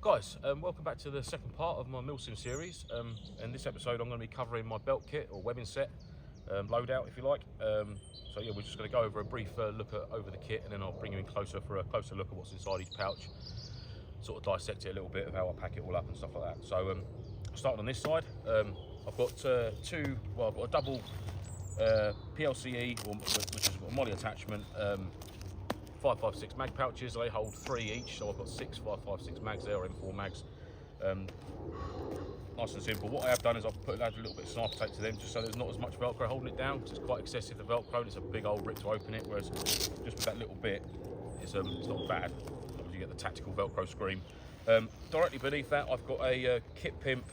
Guys, welcome back to the second part of my Milsim series. In this episode I'm going to be covering my belt kit or webbing set, loadout if you like. So yeah, we're just going to go over a brief look over the kit, and then I'll bring you in closer for a closer look at what's inside each pouch, sort of dissect it a little bit of how I pack it all up and stuff like that. So starting on this side, I've got I've got a double PLCE, which is a Molle attachment, 556 mag pouches. They hold 3 each, so I've got 6 556 mags there, or M4 mags. Nice and simple. What I have done is I've added a little bit of sniper tape to them, just so there's not as much Velcro holding it down, because it's quite excessive, the Velcro, and it's a big old rip to open it, whereas just with that little bit, it's not bad. Obviously you get the tactical Velcro scream. Directly beneath that, I've got a Kit Pimp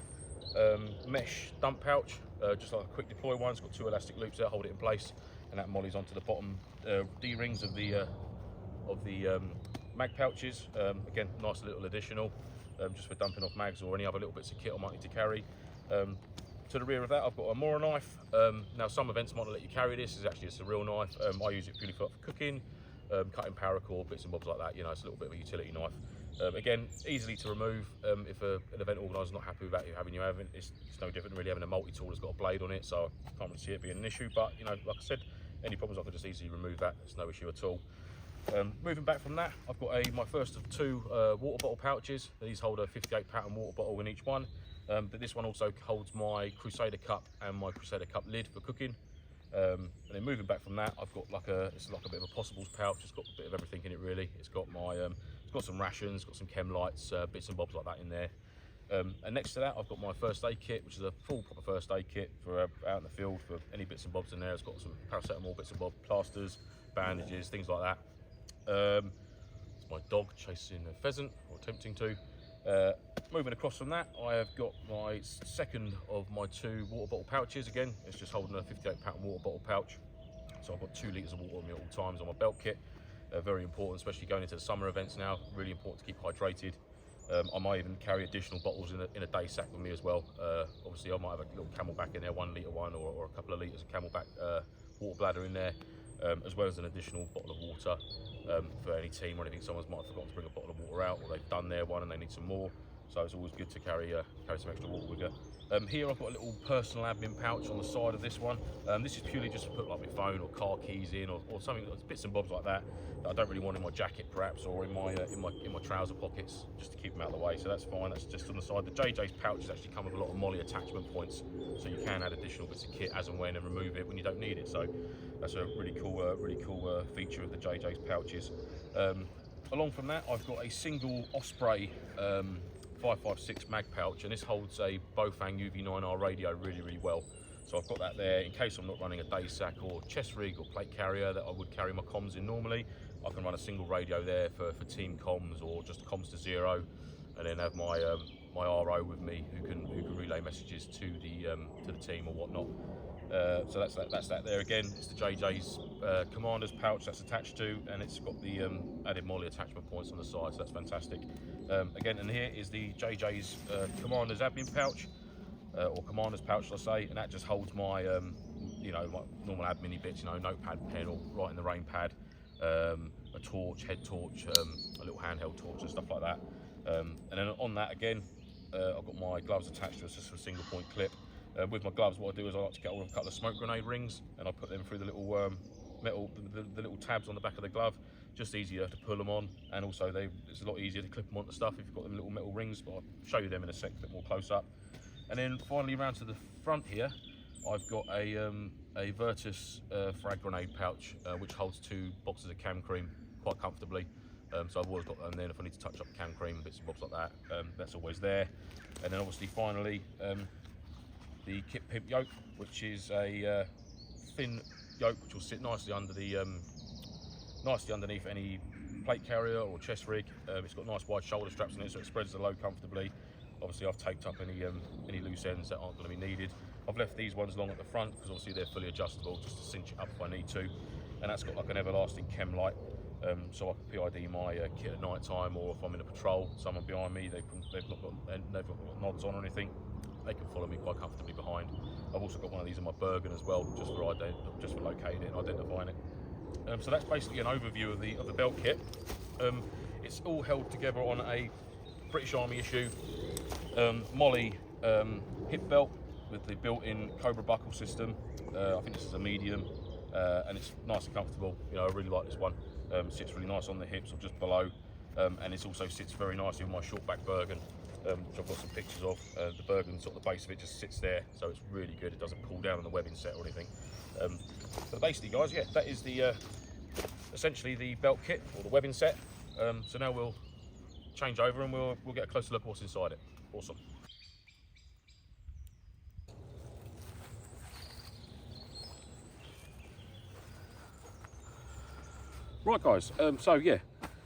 mesh dump pouch, just like a quick deploy one. It's got 2 elastic loops there, hold it in place, and that mollies onto the bottom D-rings of the mag pouches. Again, nice little additional, just for dumping off mags or any other little bits of kit I might need to carry. To the rear of that, I've got a Molle knife. Now some events might not let you carry this. It's a real knife. I use it purely for cooking, cutting paracord, bits and bobs like that. You know, it's a little bit of a utility knife. Again, easily to remove. If an event organiser's not happy with having your event, it's no different than really having a multi-tool that's got a blade on it, so I can't really see it being an issue. But you know, like I said, any problems I can just easily remove that. It's no issue at all. Moving back from that, I've got my first of 2 water bottle pouches. These hold a 58 pattern water bottle in each one, but this one also holds my Crusader cup and my Crusader cup lid for cooking. And then moving back from that, I've got it's like a bit of a possibles pouch. It's got a bit of everything in it really. It's got it's got some rations, got some chem lights, bits and bobs like that in there. And next to that, I've got my first aid kit, which is a full proper first aid kit for out in the field for any bits and bobs in there. It's got some paracetamol, bits and bobs, plasters, bandages, things like that. It's my dog chasing a pheasant, or attempting to. Moving across from that, I have got my second of my 2 water bottle pouches. Again, it's just holding a 58 pattern water bottle pouch. So I've got 2 litres of water on me at all times on my belt kit. Very important, especially going into the summer events now. Really important to keep hydrated. I might even carry additional bottles in a day sack with me as well. Obviously, I might have a little Camelback in there, 1 litre one, or a couple of litres of Camelback water bladder in there, as well as an additional bottle of water for any team or anything. Someone's might have forgotten to bring a bottle of water out, or they've done their one and they need some more. So it's always good to carry some extra water with you. Here I've got a little personal admin pouch on the side of this one. This is purely just to put like my phone or car keys in, or something, bits and bobs like that I don't really want in my jacket perhaps, or in my trouser pockets, just to keep them out of the way. So that's fine. That's just on the side. The JJ's pouches actually come with a lot of Molle attachment points, so you can add additional bits of kit as and when and remove it when you don't need it. So that's a really cool feature of the JJ's pouches. Along from that, I've got a single Osprey 556 mag pouch, and this holds a Bofang UV9R radio really well. So I've got that there in case I'm not running a daysack or chest rig or plate carrier that I would carry my comms in normally. I can run a single radio there for team comms, or just comms to 0, and then have my my RO with me who can relay messages to the team or whatnot. So that's that there. Again, it's the JJ's Commander's pouch that's attached to, and it's got the added Molle attachment points on the side, so that's fantastic. Again, and here is the JJ's Commander's admin pouch, or Commander's pouch, I say, and that just holds my you know, my normal admin bits, you know, notepad, pen, or write in the rain pad, a torch, head torch, a little handheld torch and stuff like that. And then on that again, I've got my gloves attached to it, just a single point clip. With my gloves, what I do is I like to get hold of a couple of smoke grenade rings, and I put them through the little metal, the little tabs on the back of the glove. Just easier to pull them on, and also it's a lot easier to clip them onto stuff if you've got them little metal rings, but I'll show you them in a sec, a bit more close up. And then finally around to the front here, I've got a Virtus frag grenade pouch, which holds 2 boxes of cam cream quite comfortably. So I've always got them there if I need to touch up cam cream, bits and bobs like that. That's always there. And then obviously finally, the Kit Pimp yoke, which is a thin yoke which will sit nicely under nicely underneath any plate carrier or chest rig. It's got nice wide shoulder straps in it, so it spreads the load comfortably. Obviously I've taped up any loose ends that aren't going to be needed. I've left these ones long at the front because obviously they're fully adjustable, just to cinch it up if I need to. And that's got like an everlasting chem light, so I can PID my kit at night time, or if I'm in a patrol, someone behind me, they've not got nods on or anything, they can follow me quite comfortably behind. I've also got one of these in my Bergen as well, just for locating it and identifying it. So that's basically an overview of the belt kit. It's all held together on a British Army issue, Molle hip belt with the built-in Cobra buckle system. I think this is a medium, and it's nice and comfortable. You know, I really like this one. Sits really nice on the hips or just below, and it also sits very nicely with my short back Bergen, which I've got some pictures of. The Bergen, sort of the base of it just sits there, so it's really good. It doesn't pull down on the webbing set or anything. But basically, guys, yeah, that is the essentially the belt kit or the webbing set. So now we'll change over and we'll get a closer look at what's inside it. Awesome. Right, guys. So yeah,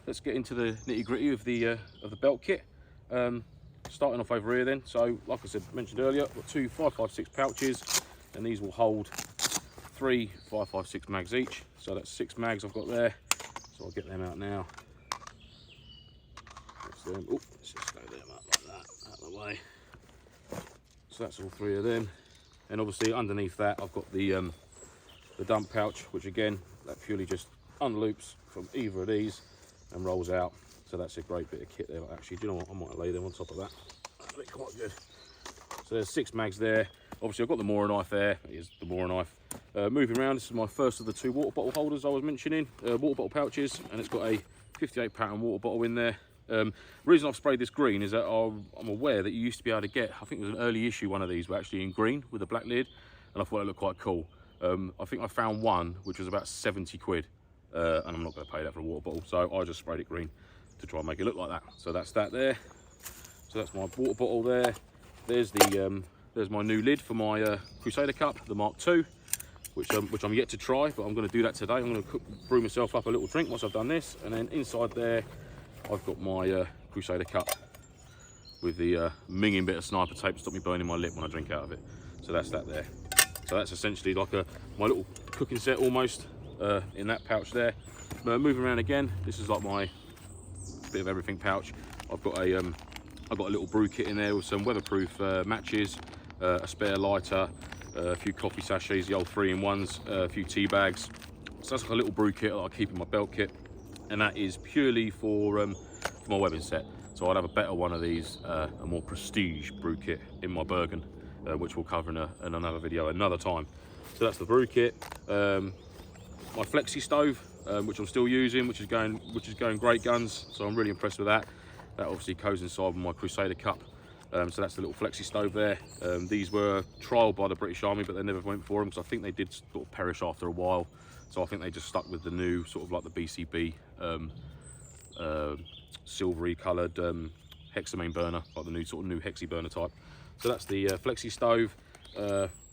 let's get into the nitty-gritty of the belt kit. Starting off over here then. So like I said, mentioned earlier, I've got two 5.56 pouches, and these will hold 3 5.56 mags each. So that's 6 mags I've got there. So I'll get them out now. That's them. Oh, let's just go them up like that, out of the way. So that's all 3 of them. And obviously underneath that, I've got the dump pouch, which again, that purely just unloops from either of these and rolls out. So that's a great bit of kit there. Actually, do you know what? I might lay them on top of that. That'll be quite good. So there's 6 mags there. Obviously, I've got the Moore knife there. It is the Moore knife. Moving around, this is my first of the 2 water bottle holders I was mentioning. Water bottle pouches, and it's got a 58 pattern water bottle in there. The reason I've sprayed this green is that I'm aware that you used to be able to get, I think it was an early issue, one of these were actually in green with a black lid, and I thought it looked quite cool. I think I found one which was about 70 quid. And I'm not going to pay that for a water bottle, so I just sprayed it green to try and make it look like that. So that's that there. So that's my water bottle there. There's the there's my new lid for my Crusader cup, the Mark II, which I'm yet to try, but I'm going to do that today. I'm going to brew myself up a little drink once I've done this, and then inside there I've got my Crusader cup with the minging bit of sniper tape to stop me burning my lip when I drink out of it. So that's that there. So that's essentially like my little cooking set almost. In that pouch there. Moving around again, this is like my bit of everything pouch. I've got a little brew kit in there with some weatherproof matches, a spare lighter, a few coffee sachets, the old 3-in-1s, a few tea bags. So that's like a little brew kit that I keep in my belt kit, and that is purely for my webbing set. So I'd have a better one of these, a more prestige brew kit in my Bergen, which we'll cover in another video another time. So that's the brew kit. My flexi stove, which I'm still using, which is going great guns. So I'm really impressed with that. That obviously goes inside with my Crusader cup. So that's the little flexi stove there. These were trialled by the British Army, but they never went for them because I think they did sort of perish after a while. So I think they just stuck with the new sort of like the BCB silvery coloured hexamine burner, like the new hexi burner type. So that's the flexi stove.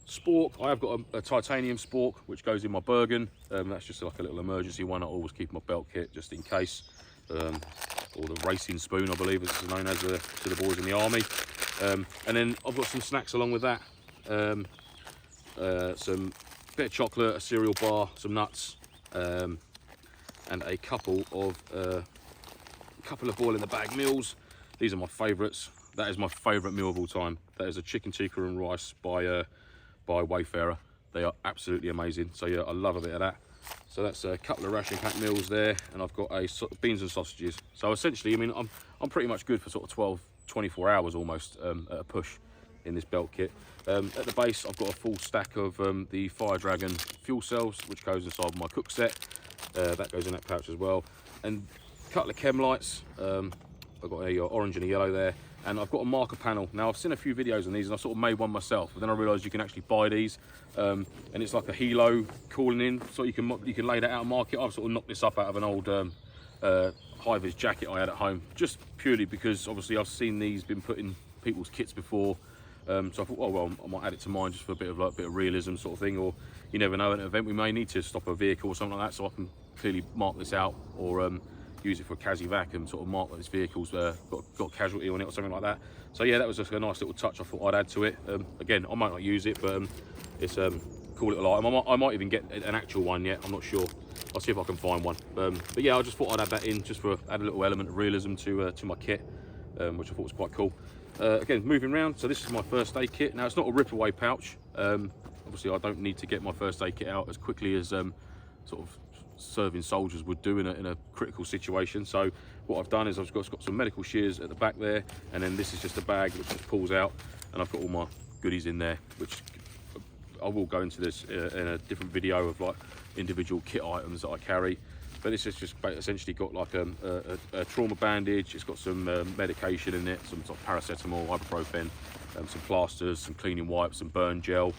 Spork, I have got a titanium spork which goes in my Bergen. That's just like a little emergency one. I always keep in my belt kit just in case. Or the racing spoon, I believe it's known as to the boys in the army. And then I've got some snacks along with that. Some bit of chocolate, a cereal bar, some nuts, and a couple of boil in the bag meals. These are my favourites. That is my favourite meal of all time. That is a chicken tikka and rice by Wayfarer. They are absolutely amazing. So yeah, I love a bit of that. So that's a couple of ration pack meals there, and I've got beans and sausages. So essentially, I mean, I'm pretty much good for sort of 12, 24 hours almost at a push in this belt kit. At the base, I've got a full stack of the Fire Dragon fuel cells, which goes inside my cook set. That goes in that pouch as well. And a couple of chem lights. I've got a orange and a yellow there. And I've got a marker panel. Now, I've seen a few videos on these and I sort of made one myself, but then I realised you can actually buy these, and it's like a helo cooling in, so you can lay that out and mark it. I've sort of knocked this up out of an old high-vis jacket I had at home, just purely because obviously I've seen these been put in people's kits before. So I thought, oh well, I might add it to mine just for a bit of realism sort of thing, or you never know, at an event we may need to stop a vehicle or something like that, so I can clearly mark this out, or use it for a CASI-VAC and sort of mark that this vehicle's got casualty on it or something like that. So yeah, that was just a nice little touch I thought I'd add to it. Again, I might not use it, but it's a cool little item. I might even get an actual one yet, I'm not sure. I'll see if I can find one. But yeah, I just thought I'd add that in just for add a little element of realism to my kit, which I thought was quite cool. Again, moving around, so this is my first aid kit. Now, it's not a rip away pouch. Obviously, I don't need to get my first aid kit out as quickly as sort of serving soldiers would do in a critical situation. So what I've done is I've got some medical shears at the back there, and then this is just a bag which just pulls out, and I've got all my goodies in there, which I will go into this in a different video of like individual kit items that I carry. But this has just essentially got like a trauma bandage. It's got some medication in it, some sort of paracetamol, ibuprofen, some plasters, some cleaning wipes, some burn gel,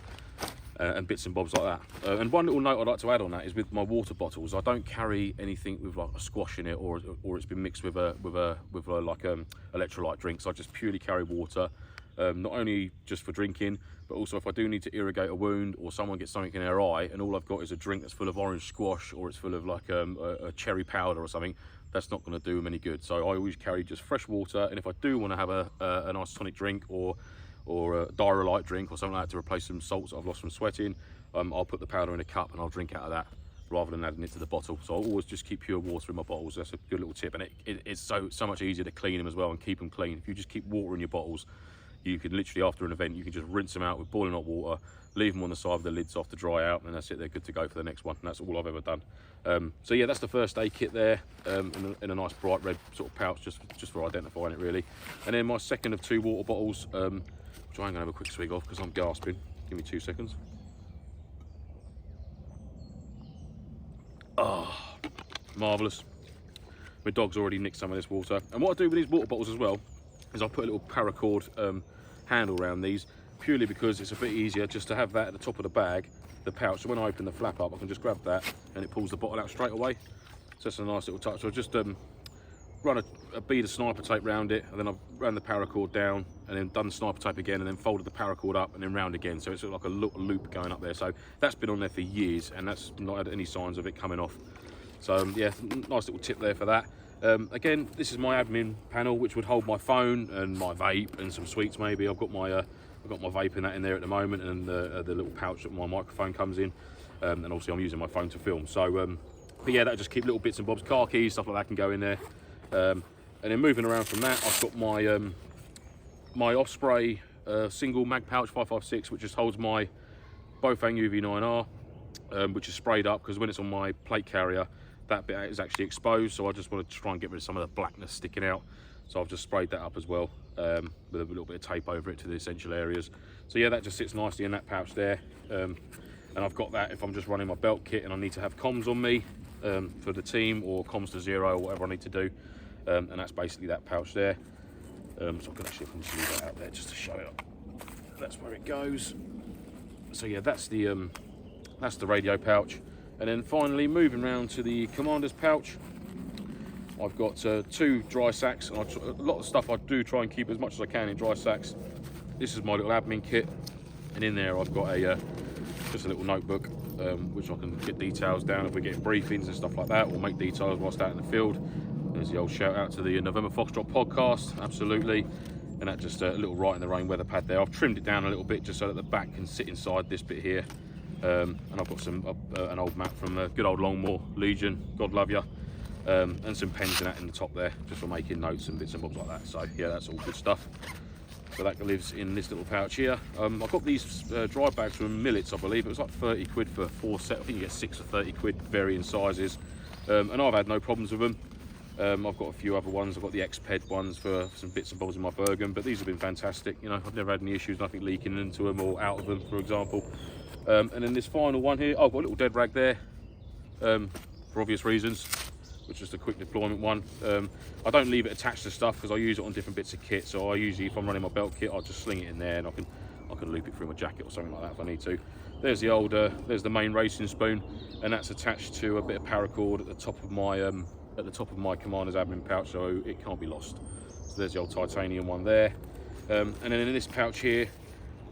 and bits and bobs like that. And one little note I'd like to add on that is with my water bottles, I don't carry anything with like a squash in it, or it's been mixed with electrolyte drinks. I just purely carry water, not only just for drinking, but also if I do need to irrigate a wound, or someone gets something in their eye and all I've got is a drink that's full of orange squash, or it's full of like a cherry powder or something, that's not going to do them any good. So I always carry just fresh water, and if I do want to have a nice tonic drink or a diarrhea drink or something like that to replace some salts that I've lost from sweating, I'll put the powder in a cup and I'll drink out of that rather than adding it to the bottle. So I always just keep pure water in my bottles. That's a good little tip, and it's so much easier to clean them as well and keep them clean. If you just keep water in your bottles, you can literally, after an event, you can just rinse them out with boiling hot water, leave them on the side with the lids off to dry out, and that's it, they're good to go for the next one. And that's all I've ever done. So yeah, that's the first aid kit there, in a nice bright red sort of pouch, just for identifying it really. And then my second of 2 water bottles, which I'm going to have a quick swig of because I'm gasping. Give me 2 seconds. Ah, marvellous. My dog's already nicked some of this water. And what I do with these water bottles as well is I put a little paracord handle around these, purely because it's a bit easier just to have that at the top of the bag, the pouch. So when I open the flap up, I can just grab that and it pulls the bottle out straight away. So that's a nice little touch. So I just run a bead of sniper tape round it, and then I've ran the paracord down, and then done the sniper tape again, and then folded the paracord up and then round again. So it's sort of like a loop going up there. So that's been on there for years, and that's not had any signs of it coming off. So yeah, nice little tip there for that. Again, this is my admin panel, which would hold my phone and my vape and some sweets maybe. I've got my vape and that in there at the moment, and the little pouch that my microphone comes in, and obviously I'm using my phone to film. So but yeah, that'll just keep little bits and bobs, car keys, stuff like that can go in there. And then moving around from that, I've got my my Osprey single mag pouch 556, which just holds my Bofang UV9R, which is sprayed up because when it's on my plate carrier, that bit is actually exposed. So I just want to try and get rid of some of the blackness sticking out. So I've just sprayed that up as well, with a little bit of tape over it to the essential areas. So yeah, that just sits nicely in that pouch there. And I've got that if I'm just running my belt kit and I need to have comms on me for the team, or comms to 0, or whatever I need to do. And that's basically that pouch there. So I can actually just leave that out there just to show it up. That's where it goes. So yeah, that's the radio pouch. And then finally, moving around to the commander's pouch, I've got 2 dry sacks. And a lot of stuff I do try and keep as much as I can in dry sacks. This is my little admin kit, and in there I've got just a little notebook, which I can get details down if we're getting briefings and stuff like that, or make details whilst out in the field. There's the old shout out to the November Foxtrot podcast, absolutely. And that just a little right in the rain weather pad there. I've trimmed it down a little bit just so that the back can sit inside this bit here. And I've got some an old map from good old Longmore Legion, God love you, and some pens and that in the top there, just for making notes and bits and bobs like that. So yeah, that's all good stuff. So that lives in this little pouch here. I've got these dry bags from Millets, I believe. It was like 30 quid for 4 sets. I think you get 6 for 30 quid, varying sizes. And I've had no problems with them. I've got a few other ones. I've got the X-Ped ones for some bits and bobs in my Bergen, but these have been fantastic. You know, I've never had any issues, nothing leaking into them or out of them, for example. And then this final one here, I've got a little dead rag there, for obvious reasons, which is the quick deployment one. I don't leave it attached to stuff because I use it on different bits of kit. So I usually, if I'm running my belt kit, I'll just sling it in there, and I can loop it through my jacket or something like that if I need to. There's the old, there's the main racing spoon, and that's attached to a bit of paracord at the top of my commander's admin pouch, so it can't be lost. So there's the old titanium one there. And then in this pouch here,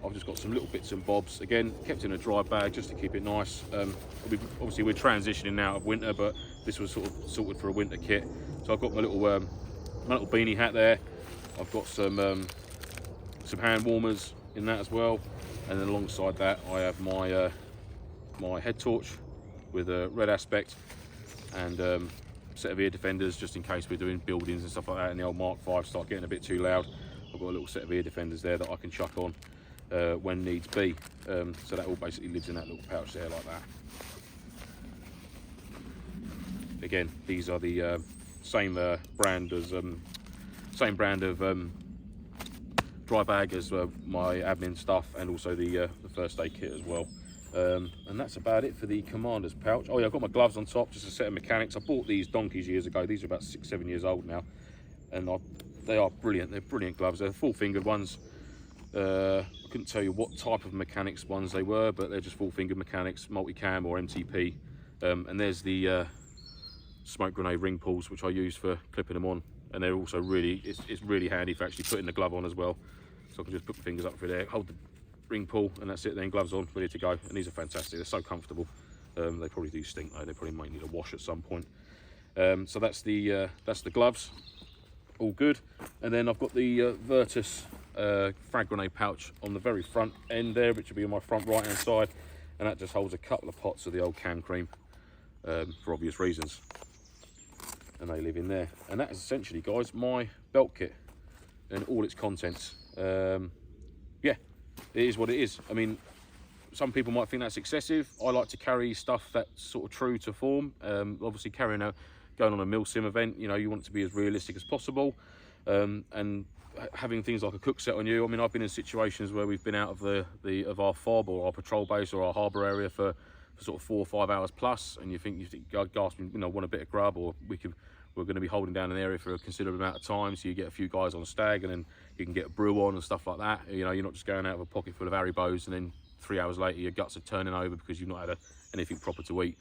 I've just got some little bits and bobs, again kept in a dry bag just to keep it nice. Obviously we're transitioning now out of winter, but this was sort of sorted for a winter kit. So I've got my little beanie hat there. I've got some hand warmers in that as well, and then alongside that I have my my head torch with a red aspect, and set of ear defenders just in case we're doing buildings and stuff like that and the old Mark V start getting a bit too loud. I've got a little set of ear defenders there that I can chuck on when needs be. So that all basically lives in that little pouch there like that. Again, these are the same brand as dry bag as my admin stuff, and also the first aid kit as well. And that's about it for the commander's pouch. Oh yeah, I've got my gloves on top, just a set of mechanics. I bought these donkeys years ago. These are about 6-7 years old now, and they are brilliant. They're brilliant gloves. They're full-fingered ones. I couldn't tell you what type of mechanics ones they were, but they're just full-fingered mechanics, multicam or MTP. And there's the smoke grenade ring pulls, which I use for clipping them on, and they're also really, it's really handy for actually putting the glove on as well. So I can just put my fingers up through there, hold the ring pull, and that's it, then gloves on, ready to go. And these are fantastic, they're so comfortable. They probably do stink though, they probably might need a wash at some point. So that's the gloves, all good. And then I've got the Virtus frag grenade pouch on the very front end there, which will be on my front right hand side, and that just holds a couple of pots of the old cam cream, for obvious reasons, and they live in there. And that is essentially, guys, my belt kit and all its contents. Yeah, it is what it is. I mean, some people might think that's excessive. I like to carry stuff that's sort of true to form. Obviously going on a Milsim event, you know, you want it to be as realistic as possible, and having things like a cook set on you. I mean, I've been in situations where we've been out of our fob or our patrol base or our harbour area for sort of 4 or 5 hours plus, and you think gasping, you know, want a bit of grub, or we're going to be holding down an area for a considerable amount of time, so you get a few guys on stag, and then you can get a brew on and stuff like that. You know, you're not just going out of a pocket full of Haribos and then 3 hours later your guts are turning over because you've not had anything proper to eat.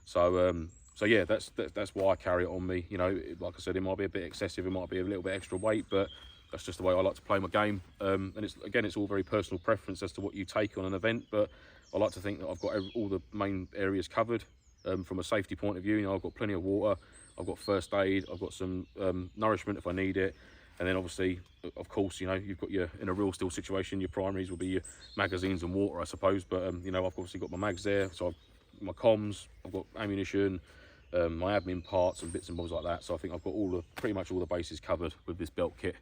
So yeah, that's why I carry it on me. You know, like I said, it might be a bit excessive, it might be a little bit extra weight, but that's just the way I like to play my game. And it's all very personal preference as to what you take on an event, but I like to think that I've got all the main areas covered from a safety point of view. You know, I've got plenty of water, I've got first aid, I've got some nourishment if I need it, and then obviously, of course, you know, you've got in a real still situation, your primaries will be your magazines and water, I suppose. But you know, I've obviously got my mags there, so my comms, I've got ammunition, my admin parts and bits and bobs like that. So I think I've got pretty much all the bases covered with this belt kit,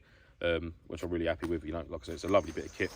which I'm really happy with. You know, like I said, it's a lovely bit of kit.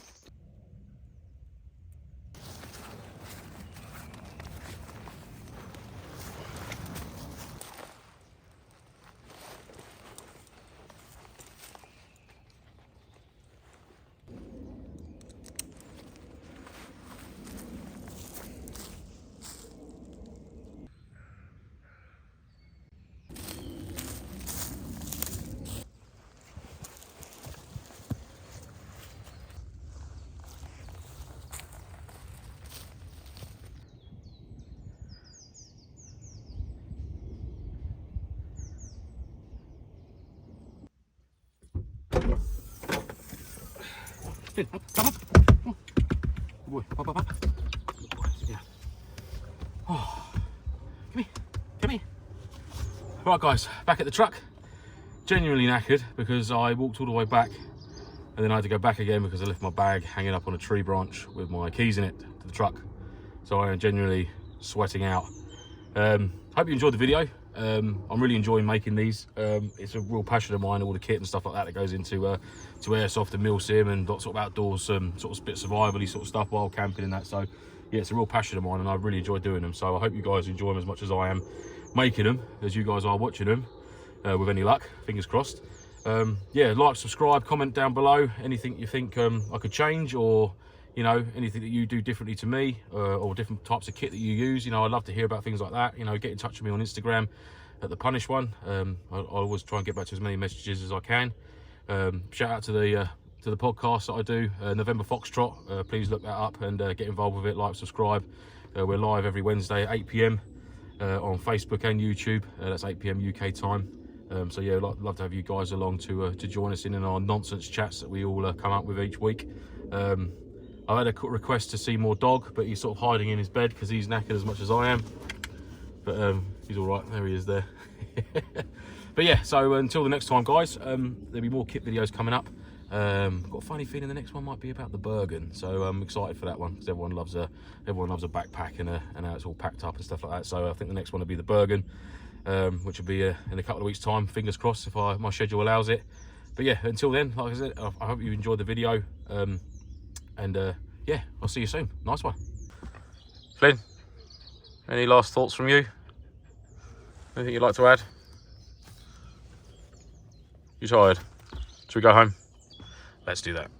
Come up. Good boy. Up. Yeah. Oh. Come here. Right, guys, back at the truck. Genuinely knackered because I walked all the way back and then I had to go back again because I left my bag hanging up on a tree branch with my keys in it to the truck. So I am genuinely sweating out. Hope you enjoyed the video. I'm really enjoying making these. It's a real passion of mine, all the kit and stuff like that goes into to AIRSOFT and Milsim and sort of outdoors, sort of bit survivally sort of stuff while camping and that. So yeah, it's a real passion of mine, and I really enjoy doing them. So I hope you guys enjoy them as much as I am making them, as you guys are watching them, with any luck, fingers crossed. Yeah, like, subscribe, comment down below anything you think I could change, or you know, anything that you do differently to me, or different types of kit that you use. You know, I'd love to hear about things like that. You know, get in touch with me on Instagram at The Punish One. I always try and get back to as many messages as I can. Shout out to the podcast that I do, November Foxtrot. Please look that up and get involved with it. Like, subscribe. We're live every Wednesday at 8 PM on Facebook and YouTube. That's 8 PM UK time. So yeah, I'd love to have you guys along to join us in our nonsense chats that we all come up with each week. I've had a request to see more dog, but he's sort of hiding in his bed because he's knackered as much as I am. But he's all right. There he is there. But yeah, so until the next time, guys, there'll be more kit videos coming up. I've got a funny feeling the next one might be about the Bergen, so I'm excited for that one because everyone loves a backpack and how it's all packed up and stuff like that. So I think the next one will be the Bergen, which will be in a couple of weeks' time. Fingers crossed if my schedule allows it. But yeah, until then, like I said, I hope you enjoyed the video. And yeah, I'll see you soon. Nice one. Flynn, any last thoughts from you? Anything you'd like to add? You tired? Should we go home? Let's do that.